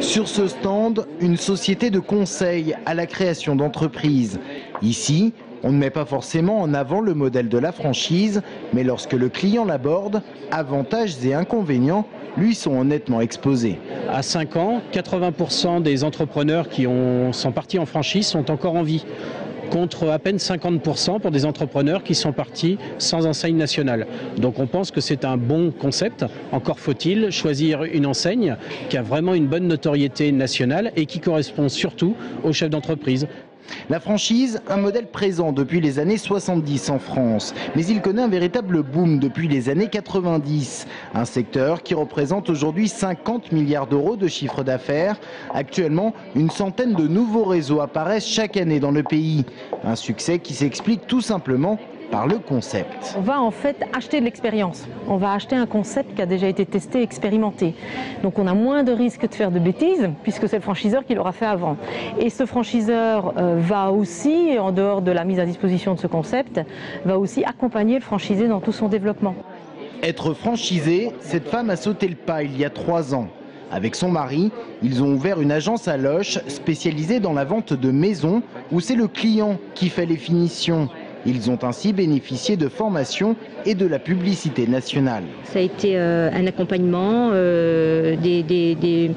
Sur ce stand, une société de conseil à la création d'entreprises. Ici, on ne met pas forcément en avant le modèle de la franchise, mais lorsque le client l'aborde, avantages et inconvénients lui sont honnêtement exposés. À 5 ans, 80% des entrepreneurs qui sont partis en franchise sont encore en vie, contre à peine 50% pour des entrepreneurs qui sont partis sans enseigne nationale. Donc on pense que c'est un bon concept. Encore faut-il choisir une enseigne qui a vraiment une bonne notoriété nationale et qui correspond surtout aux chefs d'entreprise. La franchise, un modèle présent depuis les années 70 en France, mais il connaît un véritable boom depuis les années 90. Un secteur qui représente aujourd'hui 50 milliards d'euros de chiffre d'affaires. Actuellement, une centaine de nouveaux réseaux apparaissent chaque année dans le pays. Un succès qui s'explique tout simplement par le concept. On va en fait acheter de l'expérience. On va acheter un concept qui a déjà été testé, expérimenté. Donc on a moins de risques de faire de bêtises puisque c'est le franchiseur qui l'aura fait avant. Et ce franchiseur va aussi, en dehors de la mise à disposition de ce concept, va aussi accompagner le franchisé dans tout son développement. Être franchisé, cette femme a sauté le pas il y a 3 ans. Avec son mari, ils ont ouvert une agence à Loches spécialisée dans la vente de maisons où c'est le client qui fait les finitions. Ils ont ainsi bénéficié de formations et de la publicité nationale. Ça a été un accompagnement, des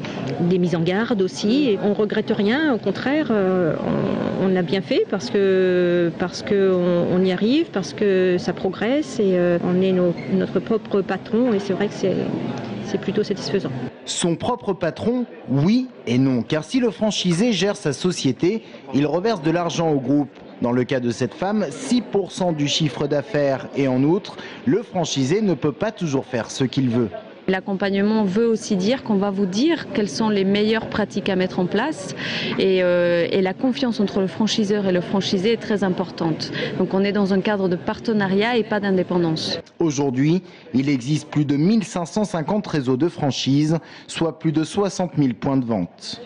mises en garde aussi. Et on ne regrette rien, au contraire, on l'a bien fait parce qu'on y arrive, parce que ça progresse et on est notre propre patron et c'est vrai que c'est plutôt satisfaisant. Son propre patron, oui et non, car si le franchisé gère sa société, il reverse de l'argent au groupe. Dans le cas de cette femme, 6% du chiffre d'affaires et en outre, le franchisé ne peut pas toujours faire ce qu'il veut. L'accompagnement veut aussi dire qu'on va vous dire quelles sont les meilleures pratiques à mettre en place et la confiance entre le franchiseur et le franchisé est très importante. Donc on est dans un cadre de partenariat et pas d'indépendance. Aujourd'hui, il existe plus de 1550 réseaux de franchise, soit plus de 60 000 points de vente.